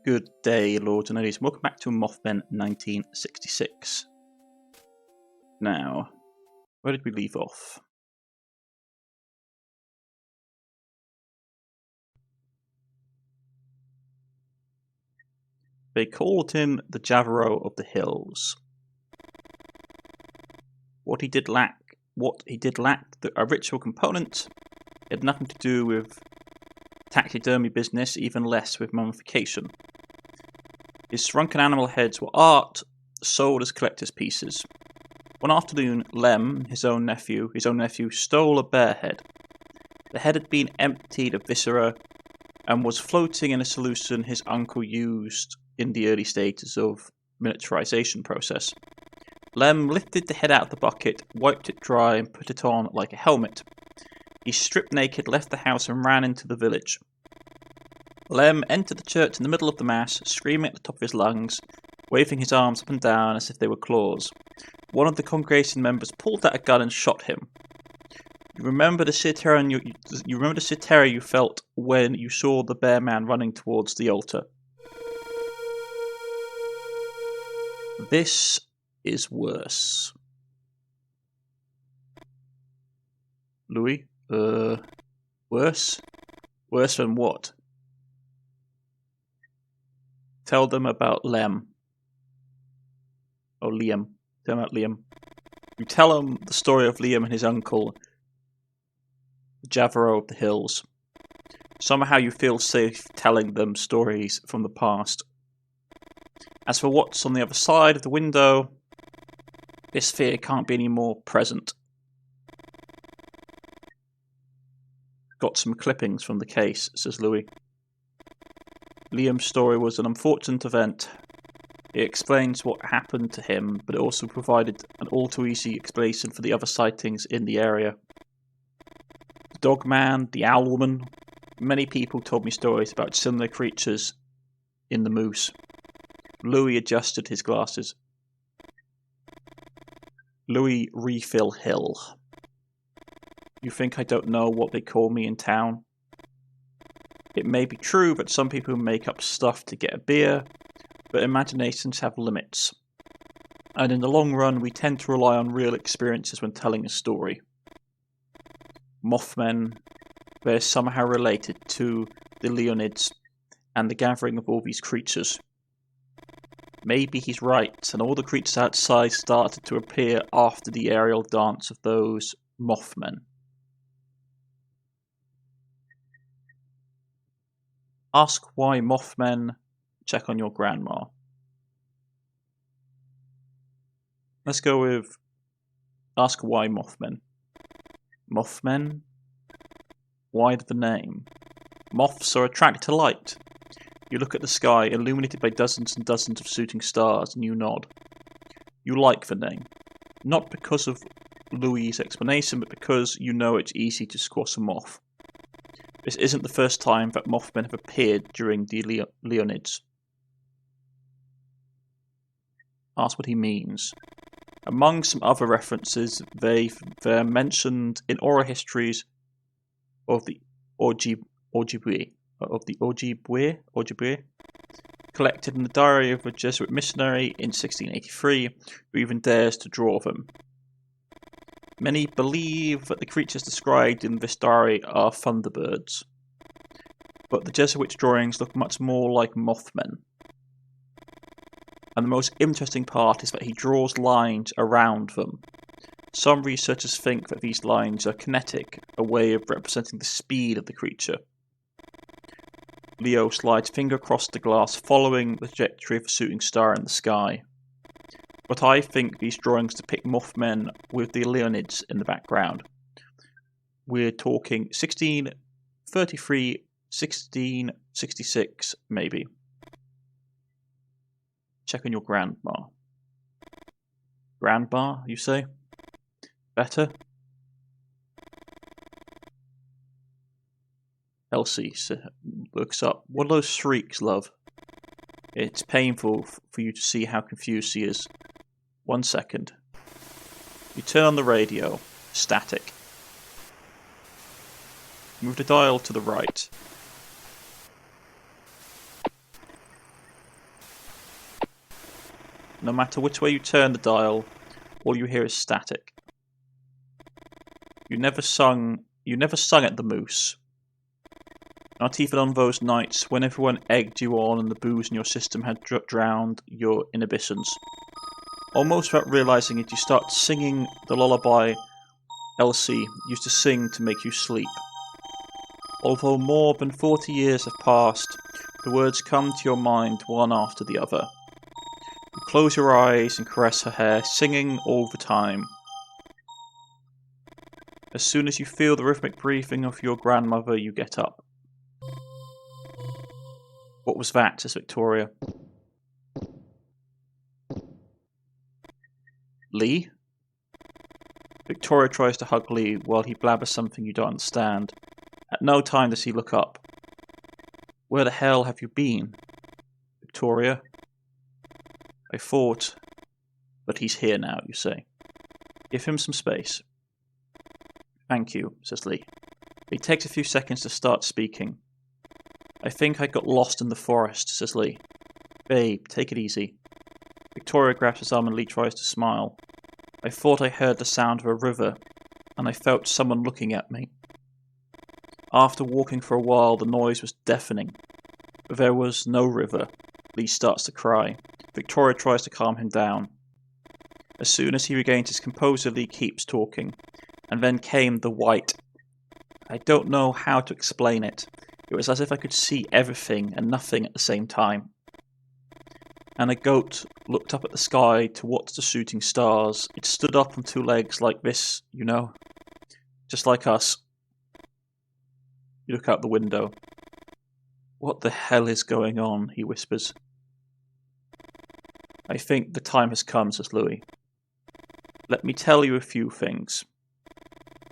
Good day, Lords and Ladies. Welcome back to Mothman 1966. Now, where did we leave off? They called him the Javaro of the Hills. What he did lack a ritual component. It had nothing to do with taxidermy business, even less with mummification. His shrunken animal heads were art, sold as collector's pieces. One afternoon, Lem, his own nephew, stole a bear head. The head had been emptied of viscera and was floating in a solution his uncle used in the early stages of miniaturization process. Lem lifted the head out of the bucket, wiped it dry, and put it on like a helmet. He stripped naked, left the house, and ran into the village. Lem entered the church in the middle of the mass, screaming at the top of his lungs, waving his arms up and down as if they were claws. One of the congregation members pulled out a gun and shot him. You remember the sheer terror you felt when you saw the bear man running towards the altar. This is worse. Louis? Worse? Worse than what? Tell them about Lem. Or Liam. Tell them about Liam. You tell them the story of Liam and his uncle, the Javaro of the Hills. Somehow you feel safe telling them stories from the past. As for what's on the other side of the window, this fear can't be any more present. Got some clippings from the case, says Louis. Liam's story was an unfortunate event. It explains what happened to him, but it also provided an all-too-easy explanation for the other sightings in the area. The dog man, the owl woman. Many people told me stories about similar creatures in the moose. Louis adjusted his glasses. Louis Refill Hill. You think I don't know what they call me in town? It may be true that some people make up stuff to get a beer, but imaginations have limits. And in the long run, we tend to rely on real experiences when telling a story. Mothman, they're somehow related to the Leonids and the gathering of all these creatures. Maybe he's right, and all the creatures outside started to appear after the aerial dance of those Mothmen. Ask why Mothmen, check on your grandma. Let's go with ask why Mothmen. Mothmen? Why the name? Moths are attracted to light. You look at the sky, illuminated by dozens and dozens of shooting stars, and you nod. You like the name. Not because of Louis' explanation, but because you know it's easy to squash a moth. This isn't the first time that Mothmen have appeared during the Leonids. Ask what he means. Among some other references, they're mentioned in oral histories of the Ojibwe, collected in the diary of a Jesuit missionary in 1683, who even dares to draw them. Many believe that the creatures described in this diary are thunderbirds, but the Jesuit's drawings look much more like Mothmen. And the most interesting part is that he draws lines around them. Some researchers think that these lines are kinetic, a way of representing the speed of the creature. Leo slides finger across the glass, following the trajectory of a shooting star in the sky. But I think these drawings depict Mothmen with the Leonids in the background. We're talking 1633, 1666, maybe. Check on your grandma. Grandma, you say? Better? Elsie looks up. What are those shrieks, love? It's painful for you to see how confused she is. 1 second. You turn on the radio. Static. Move the dial to the right. No matter which way you turn the dial, all you hear is static. You never sung at the Moose. Not even on those nights when everyone egged you on and the booze in your system had drowned your inhibitions. Almost without realizing it, you start singing the lullaby Elsie used to sing to make you sleep. Although more than 40 years have passed, the words come to your mind one after the other. You close your eyes and caress her hair, singing all the time. As soon as you feel the rhythmic breathing of your grandmother, you get up. What was that? Says Victoria. Lee? Victoria tries to hug Lee while he blabbers something you don't understand. At no time does he look up. Where the hell have you been? Victoria? I thought... But he's here now, you say. Give him some space. Thank you, says Lee. He takes a few seconds to start speaking. I think I got lost in the forest, says Lee. Babe, take it easy. Victoria grabs his arm and Lee tries to smile. I thought I heard the sound of a river, and I felt someone looking at me. After walking for a while, the noise was deafening. But there was no river. Lee starts to cry. Victoria tries to calm him down. As soon as he regains his composure, Lee keeps talking. And then came the white. I don't know how to explain it. It was as if I could see everything and nothing at the same time. And a goat looked up at the sky to watch the shooting stars. It stood up on two legs like this, you know. Just like us. You look out the window. What the hell is going on? He whispers. I think the time has come, says Louis. Let me tell you a few things.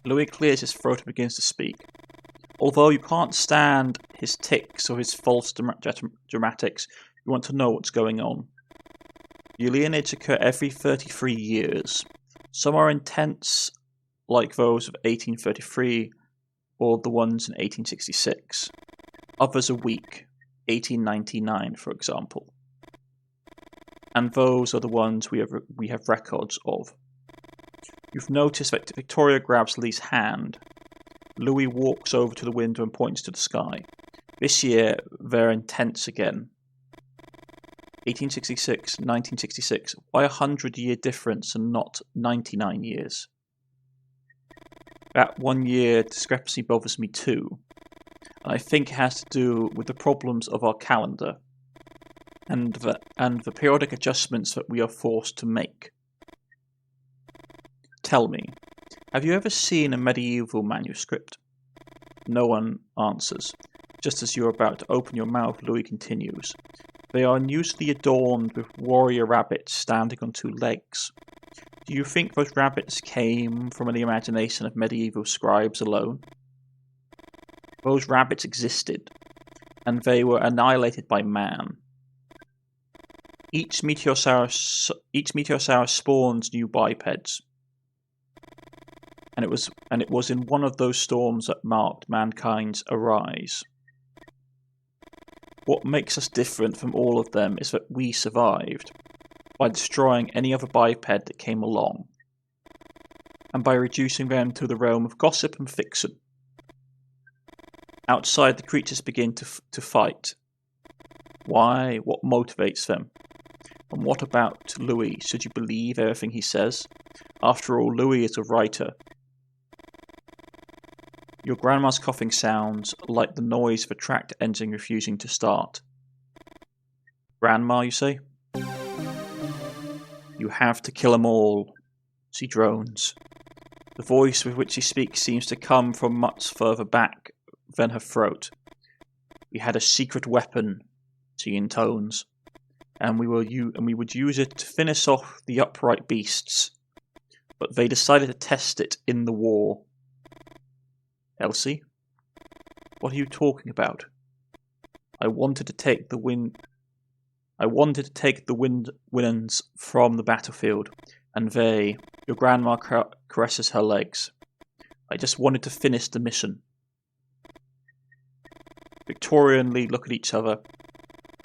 Louis clears his throat and begins to speak. Although you can't stand his tics or his false dramatics, you want to know what's going on. The Leonids occur every 33 years. Some are intense, like those of 1833 or the ones in 1866. Others are weak, 1899 for example. And those are the ones we have records of. You've noticed that Victoria grabs Lee's hand. Louis walks over to the window and points to the sky. This year, they're intense again. 1866, 1966. Why a 100-year difference and not 99 years? That 1 year discrepancy bothers me too. And I think it has to do with the problems of our calendar and the periodic adjustments that we are forced to make. Tell me, have you ever seen a medieval manuscript? No one answers. Just as you're about to open your mouth, Louis continues. They are unusually adorned with warrior rabbits standing on two legs. Do you think those rabbits came from the imagination of medieval scribes alone? Those rabbits existed, and they were annihilated by man. Each meteorosaurus spawns new bipeds. And it was in one of those storms that marked mankind's arise. What makes us different from all of them is that we survived by destroying any other biped that came along, and by reducing them to the realm of gossip and fiction. Outside, the creatures begin to fight. Why? What motivates them? And what about Louis? Should you believe everything he says? After all, Louis is a writer. Your grandma's coughing sounds like the noise of a tractor engine refusing to start. Grandma, you say? You have to kill 'em all, she drones. The voice with which she speaks seems to come from much further back than her throat. We had a secret weapon, she intones, and we would use it to finish off the upright beasts, but they decided to test it in the war. Elsie? What are you talking about? I wanted to take the winds from the battlefield, and your grandma caresses her legs. I just wanted to finish the mission. Victoria and Lee look at each other.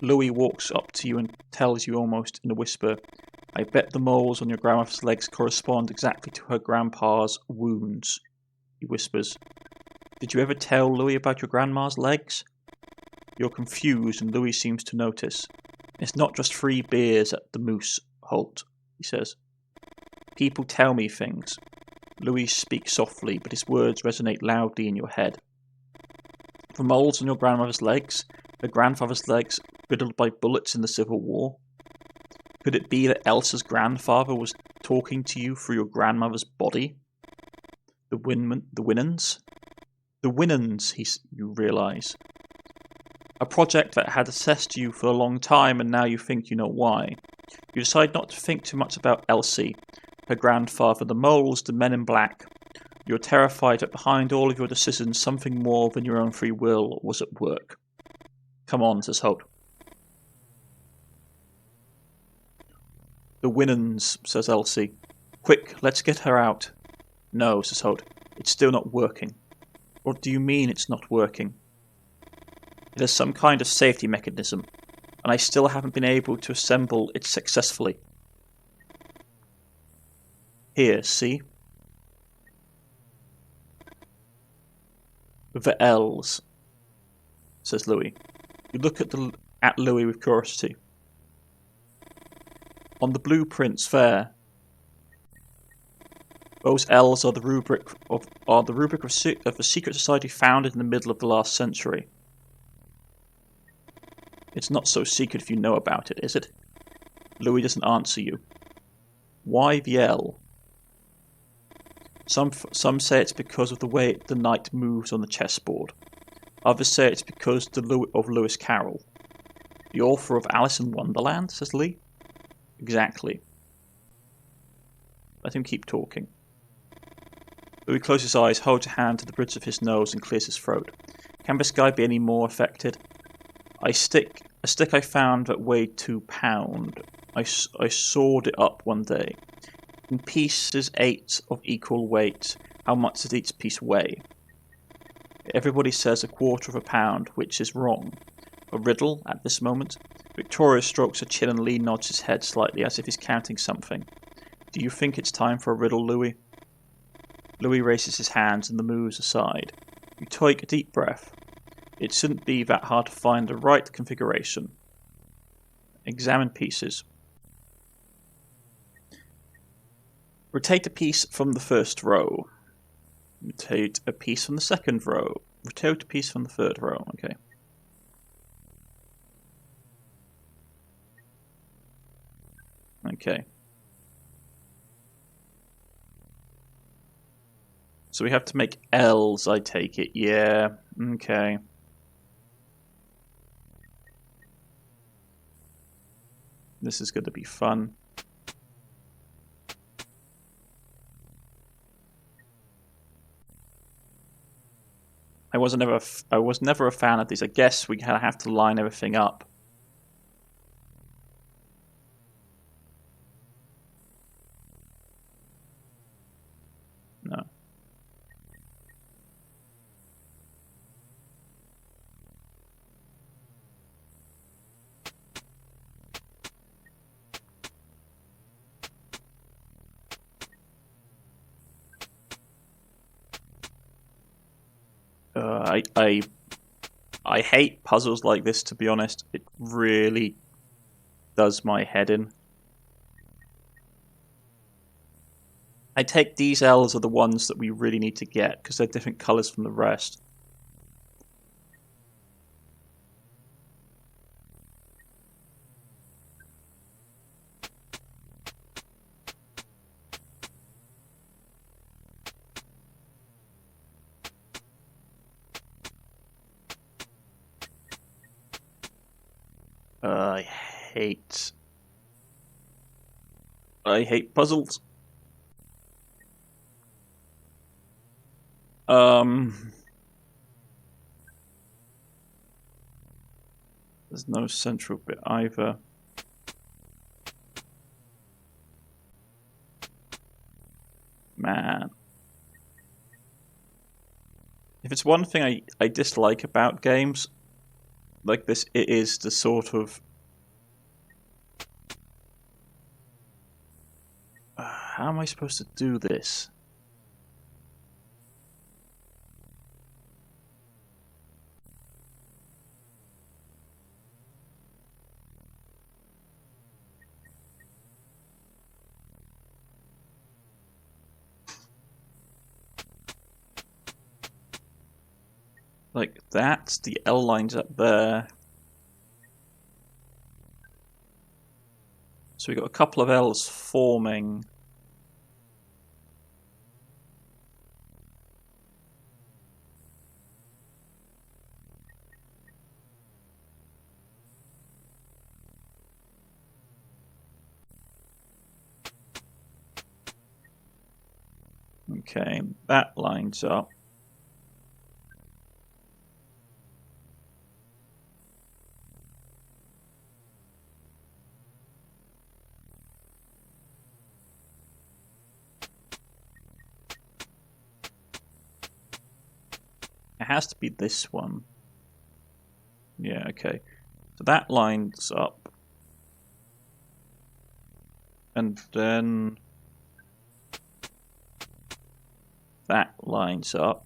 Louis walks up to you and tells you almost in a whisper, I bet the moles on your grandmother's legs correspond exactly to her grandpa's wounds, he whispers. Did you ever tell Louis about your grandma's legs? You're confused, and Louis seems to notice. It's not just free beers at the Moose, Holt, he says. People tell me things. Louis speaks softly, but his words resonate loudly in your head. The moles on your grandmother's legs, her grandfather's legs riddled by bullets in the Civil War. Could it be that Elsa's grandfather was talking to you through your grandmother's body? The Winans? The Winans, you realise. A project that had assessed you for a long time, and now you think you know why. You decide not to think too much about Elsie, her grandfather, the moles, the men in black. You're terrified that behind all of your decisions, something more than your own free will was at work. Come on, says Holt. The Winans, says Elsie. Quick, let's get her out. No, says Holt. It's still not working. What do you mean it's not working? It has some kind of safety mechanism, and I still haven't been able to assemble it successfully. Here, see? The L's, says Louis. You look at Louis with curiosity. On the blueprints there, those L's are the rubric of the secret society founded in the middle of the last century. It's not so secret if you know about it, is it? Louis doesn't answer you. Why the L? Some say it's because of the way the knight moves on the chessboard. Others say it's because of Lewis Carroll. The author of Alice in Wonderland, says Lee. Exactly. Let him keep talking. Louis closes his eyes, holds a hand to the bridge of his nose, and clears his throat. Can this guy be any more affected? A stick I found that weighed 2 pounds. I sawed it up one day. In pieces 8 of equal weight. How much does each piece weigh? Everybody says 1/4 pound, which is wrong. A riddle at this moment. Victoria strokes her chin and Lee nods his head slightly as if he's counting something. Do you think it's time for a riddle, Louis? Louis raises his hands and moves aside. You take a deep breath. It shouldn't be that hard to find the right configuration. Examine pieces. Rotate a piece from the first row. Rotate a piece from the second row. Rotate a piece from the third row. Okay. Okay. So we have to make L's, I take it. Yeah. Okay. This is going to be fun. I was never a fan of these. I guess we have to line everything up. No. I hate puzzles like this, to be honest. It really does my head in. I take these L's are the ones that we really need to get, because they're different colours from the rest. I hate puzzles. There's no central bit either. Man. If it's one thing I dislike about games like this, it is the sort of How am I supposed to do this? Like that, the L line's up there. So we've got a couple of L's forming. Okay, that lines up. It has to be this one. Yeah, okay. So that lines up. And then that lines up.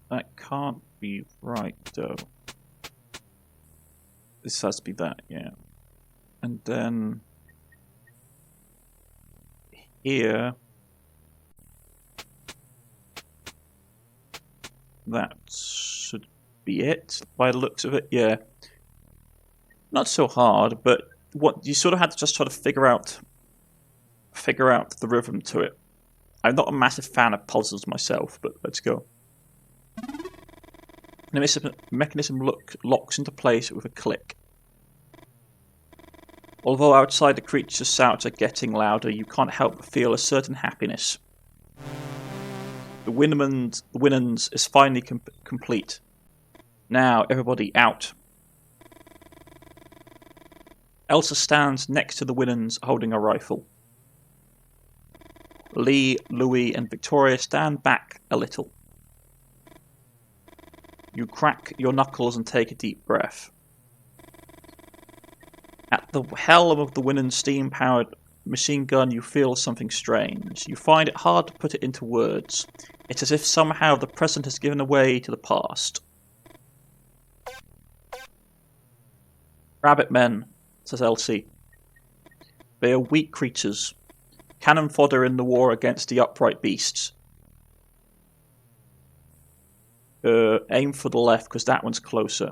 That can't be right, though. This has to be that, yeah. And then here, that should be it, by the looks of it, yeah. Not so hard, but what you sort of had to just try to figure out the rhythm to it. I'm not a massive fan of puzzles myself, but let's go. The mechanism locks into place with a click. Although outside the creature's shouts are getting louder, you can't help but feel a certain happiness. The Winans is finally complete. Now, everybody out. Elsa stands next to the Winans holding a rifle. Lee, Louis, and Victoria stand back a little. You crack your knuckles and take a deep breath. At the helm of the Winnan steam-powered machine gun, you feel something strange. You find it hard to put it into words. It's as if somehow the present has given way to the past. Rabbit men, says Elsie. They are weak creatures. Cannon fodder in the war against the upright beasts. Aim for the left, because that one's closer.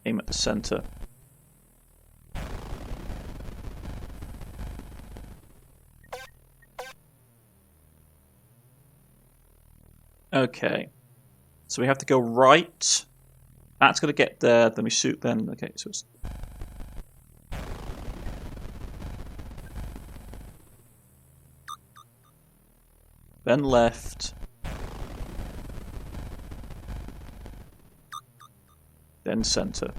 Aim at the center. Okay. So we have to go right. That's going to get there. Then we shoot then. Okay, so it's... Then left. Then center.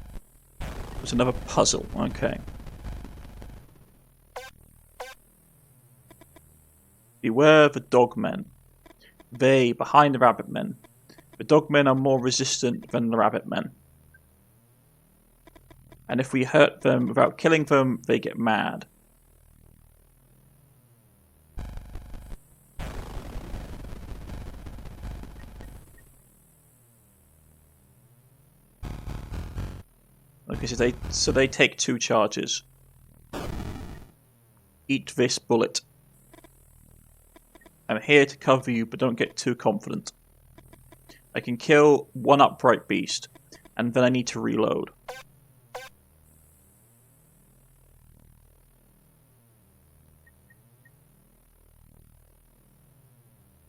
There's another puzzle. Okay. Beware the dogmen. They behind the rabbit men. The dogmen are more resistant than the rabbit men. And if we hurt them without killing them, they get mad. Okay, so they take 2 charges. Eat this bullet. I'm here to cover you, but don't get too confident. I can kill 1 upright beast, and then I need to reload.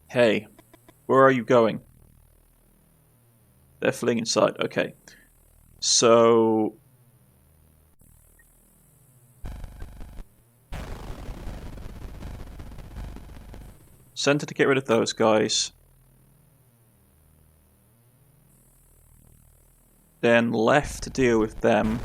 Hey, where are you going? They're fleeing inside. Okay. So... Center to get rid of those guys. Then left to deal with them.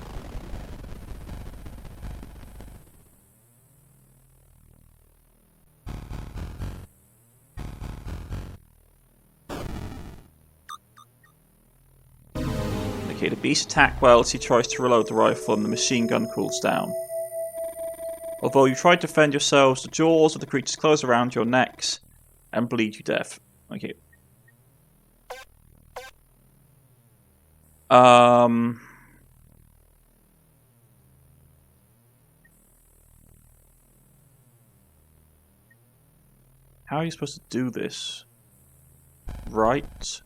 Okay, the beast attack whilst he tries to reload the rifle and the machine gun cools down. Although you try to defend yourselves, the jaws of the creatures close around your necks and bleed you deaf. Okay. How are you supposed to do this? Right?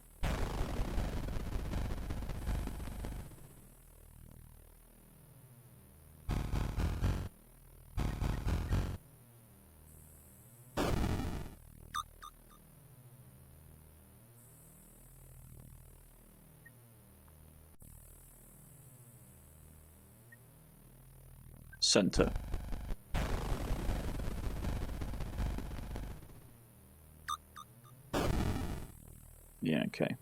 Center. Yeah, okay.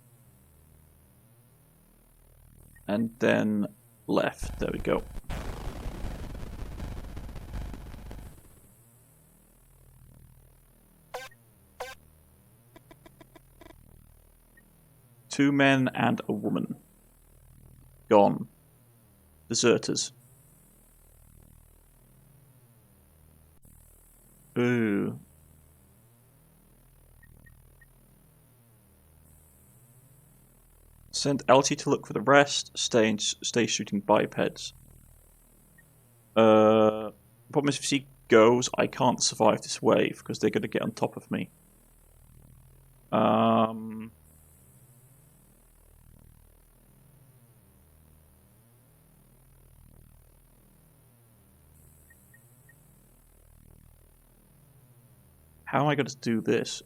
And then left. There we go. Two men and a woman. Gone. Deserters. Ooh. Send LT to look for the rest. Stay shooting bipeds. Problem is, if she goes, I can't survive this wave because they're going to get on top of me. How am I going to do this?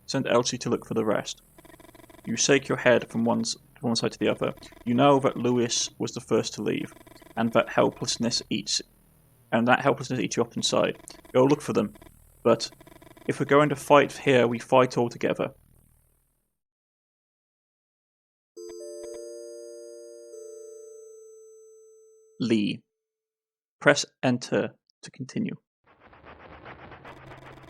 Send Elsie to look for the rest. You shake your head from one side to the other. You know that Lewis was the first to leave, and that helplessness eats you up inside. Go look for them. But if we're going to fight here, we fight all together. Lee. Press enter to continue.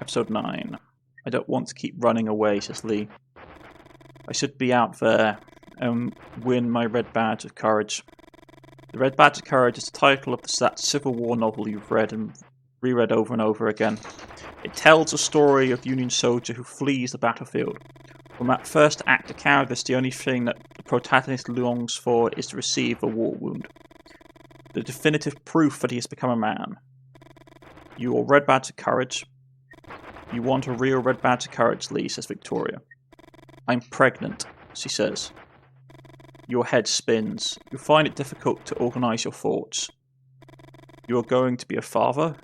Episode 9. I don't want to keep running away, says Lee. I should be out there and win my Red Badge of Courage. The Red Badge of Courage is the title of that Civil War novel you've read and reread over and over again. It tells the story of a Union soldier who flees the battlefield. From that first act of cowardice, the only thing that the protagonist longs for is to receive a war wound. The definitive proof that he has become a man. Your Red Badge of Courage. You want a real Red Badge of Courage, Lee, says Victoria. I'm pregnant, she says. Your head spins. You find it difficult to organise your thoughts. You are going to be a father?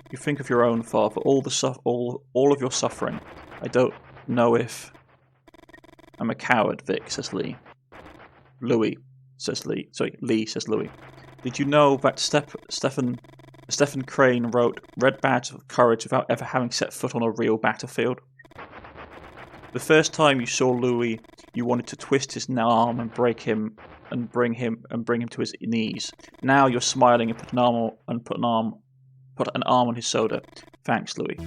You think of your own father, all of your suffering. I don't know if... I'm a coward, Vic, says Lee. Lee, says Louis. Did you know that Stephen Crane wrote Red Badge of Courage without ever having set foot on a real battlefield? The first time you saw Louis, you wanted to twist his arm and break him and bring him to his knees. Now you're smiling and put an arm on his shoulder. Thanks, Louis.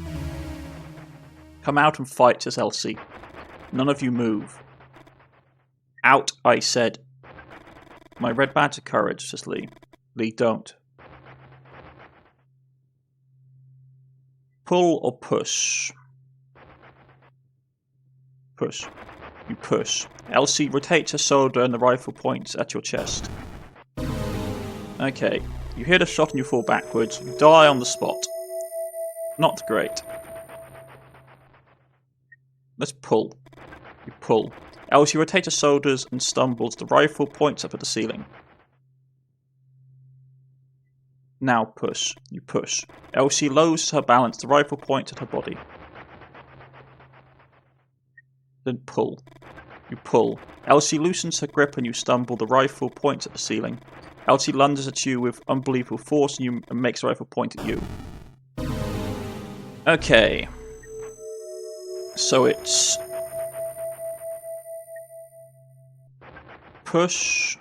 Come out and fight, says Elsie. None of you move. Out, I said. My Red Badge of Courage, says Lee. Lee, don't. Pull or push? Push. You push. Elsie rotates her shoulder and the rifle points at your chest. Okay. You hit a shot and you fall backwards. You die on the spot. Not great. Let's pull. You pull. Elsie rotates her shoulders and stumbles. The rifle points up at the ceiling. Now push. You push. Elsie loses her balance. The rifle points at her body. Then pull. You pull. Elsie loosens her grip and you stumble. The rifle points at the ceiling. Elsie lunges at you with unbelievable force and makes the rifle point at you. Okay. So it's... push...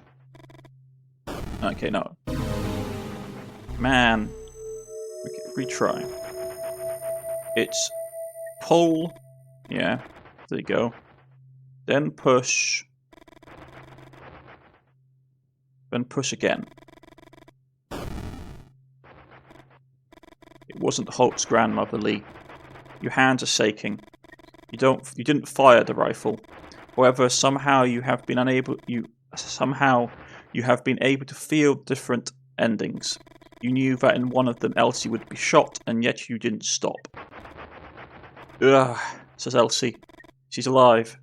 Okay, no. Man. Okay, retry. It's pull. Yeah, there you go. Then push. Then push again. It wasn't Holt's grandmother, Lee. Your hands are shaking. You didn't fire the rifle. However, somehow you have been able to feel different endings. You knew that in one of them Elsie would be shot, and yet you didn't stop. Ugh, says Elsie. She's alive.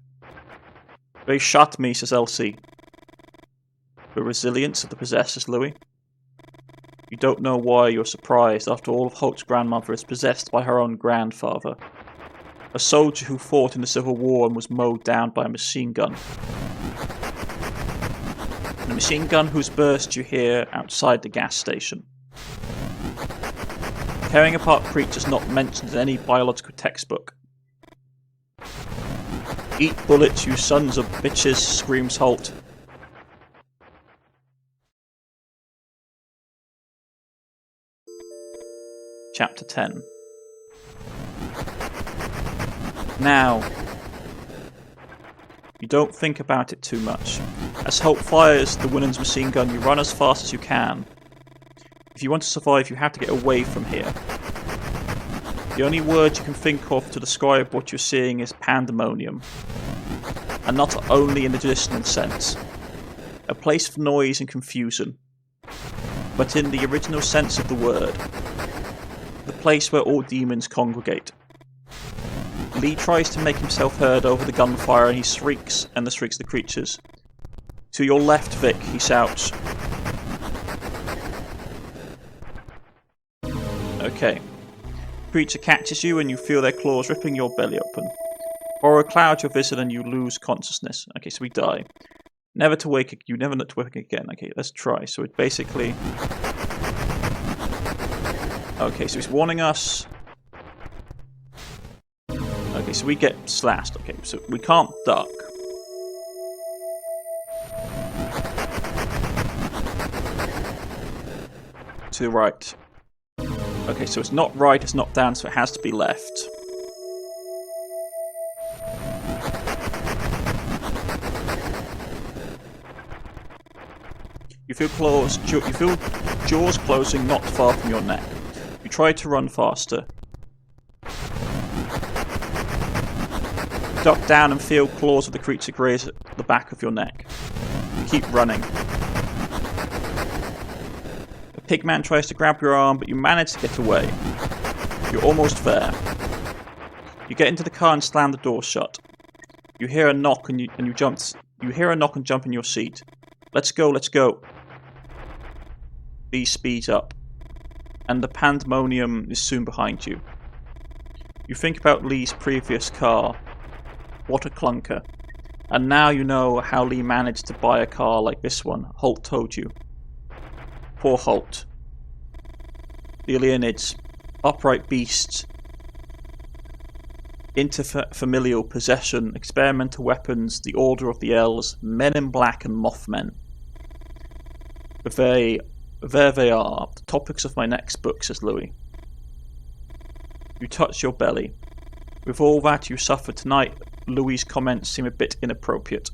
They shot me, says Elsie. The resilience of the possessors, Louis. You don't know why you're surprised after all of Holt's grandmother is possessed by her own grandfather. A soldier who fought in the Civil War and was mowed down by a machine gun. The machine gun whose burst you hear outside the gas station. Tearing apart creatures not mentioned in any biological textbook. Eat bullets, you sons of bitches, screams Holt. Chapter 10. Now, you don't think about it too much. As Holt fires the Winans machine gun, you run as fast as you can. If you want to survive, you have to get away from here. The only word you can think of to describe what you're seeing is pandemonium. And not only in the traditional sense. A place for noise and confusion. But in the original sense of the word. The place where all demons congregate. Lee tries to make himself heard over the gunfire and he shrieks, and the shrieks of the creatures. To your left, Vic, he shouts. Okay. Creature catches you and you feel their claws ripping your belly open. Horror clouds your vision and you lose consciousness. Okay, so we die. You never to wake again. Okay, let's try. So it basically... Okay, so he's warning us. Okay, so we get slashed. Okay, so we can't duck. To the right. Okay, so it's not right, it's not down, so it has to be left. You feel jaws closing not far from your neck. You try to run faster. Duck down and feel claws of the creature graze at the back of your neck. You keep running. The pigman tries to grab your arm, but you manage to get away. You're almost there. You get into the car and slam the door shut. You hear a knock and you jump. You hear a knock and jump in your seat. Let's go, let's go. Lee speeds up, and the pandemonium is soon behind you. You think about Lee's previous car. What a clunker. And now you know how Lee managed to buy a car like this one, Holt told you. Poor Holt. The Leonids, upright beasts, interfamilial possession, experimental weapons, the Order of the Elves, Men in Black and Mothman. There they are, the topics of my next book, says Louis. You touch your belly. With all that you suffered tonight, Louis' comments seem a bit inappropriate.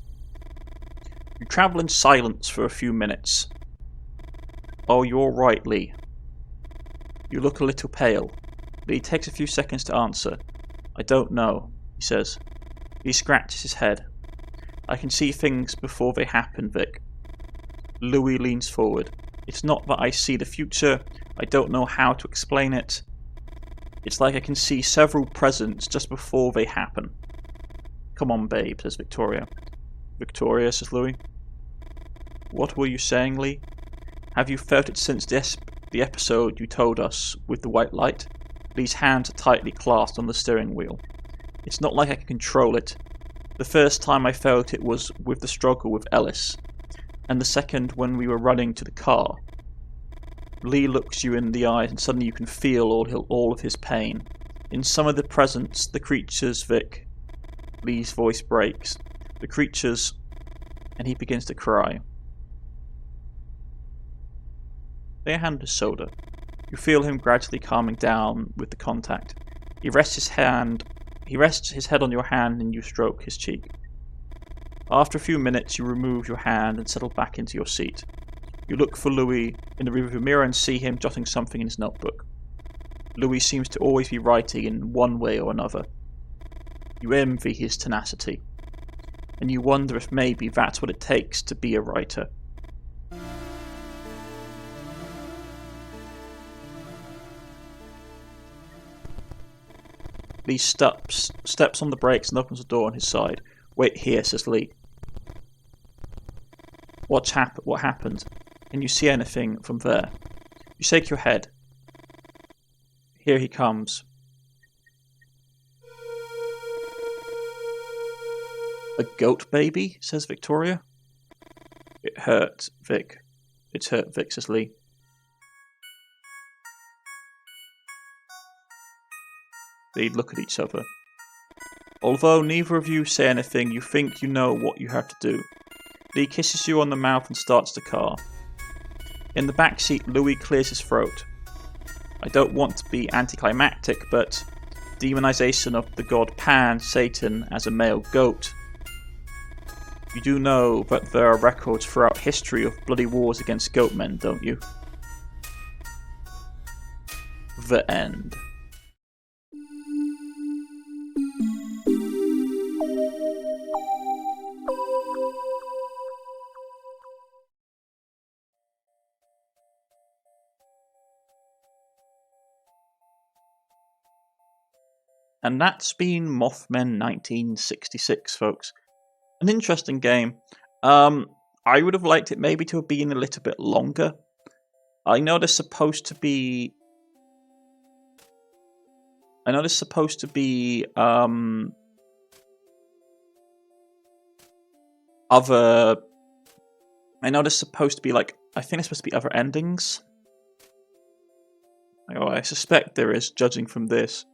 You travel in silence for a few minutes. Oh, you're right, Lee. You look a little pale. Lee takes a few seconds to answer. I don't know, he says. Lee scratches his head. I can see things before they happen, Vic. Louis leans forward. It's not that I see the future. I don't know how to explain it. It's like I can see several presents just before they happen. Come on, babe, says Victoria. Victoria, says Louis. What were you saying, Lee? Have you felt it since the episode you told us with the white light? Lee's hands are tightly clasped on the steering wheel. It's not like I can control it. The first time I felt it was with the struggle with Ellis, and the second when we were running to the car. Lee looks you in the eyes and suddenly you can feel all of his pain. In some of the presence, the creatures, Vic, Lee's voice breaks. The creatures, and he begins to cry. They hand a soda. You feel him gradually calming down with the contact. He rests his head on your hand and you stroke his cheek. After a few minutes, you remove your hand and settle back into your seat. You look for Louis in the rearview mirror and see him jotting something in his notebook. Louis seems to always be writing in one way or another. You envy his tenacity, and you wonder if maybe that's what it takes to be a writer. Lee steps on the brakes and opens the door on his side. Wait here, says Lee. What happened? Can you see anything from there? You shake your head. Here he comes. A goat baby, says Victoria. It hurt, Vic. It's hurt, Vic, says Lee. They look at each other. Although neither of you say anything, you think you know what you have to do. Lee kisses you on the mouth and starts the car. In the back seat, Louis clears his throat. I don't want to be anticlimactic, but demonization of the god Pan, Satan, as a male goat. You do know that there are records throughout history of bloody wars against goatmen, don't you? The end. And that's been Mothman 1966, folks. An interesting game. I would have liked it maybe to have been a little bit longer. I know there's supposed to be other... I know there's supposed to be, like... I think there's supposed to be other endings. Oh, I suspect there is, judging from this.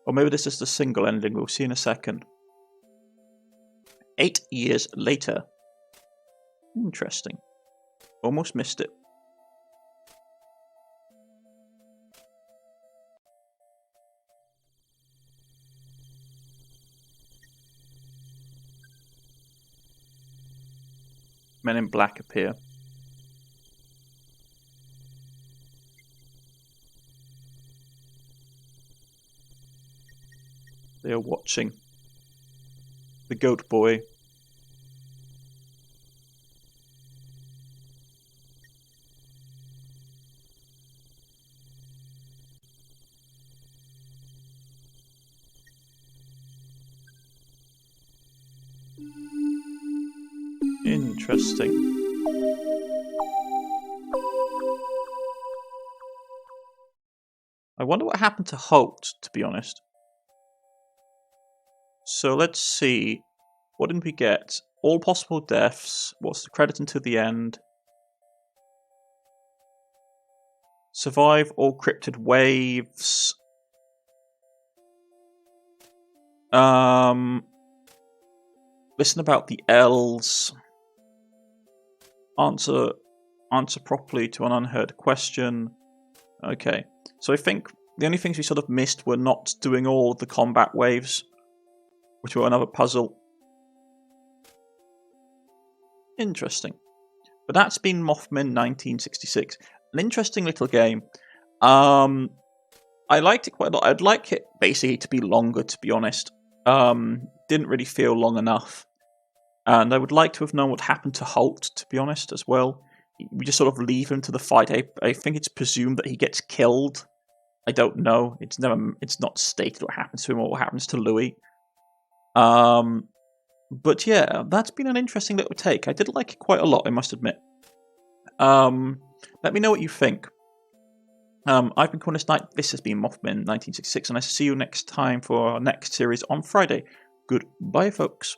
Or maybe this is the single ending, we'll see in a second. 8 years later. Interesting. Almost missed it. Men in black appear. They are watching. The goat boy. Interesting. I wonder what happened to Holt, to be honest. So let's see. What did we get? All possible deaths. What's the credit until the end? Survive all cryptid waves. Listen about the L's. Answer properly to an unheard question. Okay. So I think the only things we sort of missed were not doing all the combat waves, which were another puzzle. Interesting. But that's been Mothman 1966. An interesting little game. I liked it quite a lot. I'd like it basically to be longer, to be honest. Didn't really feel long enough. And I would like to have known what happened to Holt, to be honest, as well. We just sort of leave him to the fight. I think it's presumed that he gets killed. I don't know. It's not stated what happens to him or what happens to Louis. But yeah, that's been an interesting little take. I did like it quite a lot, I must admit. Let me know what you think. I've been Cornish-knight. This has been Mothman 1966, and I see you next time for our next series on Friday. Goodbye, folks.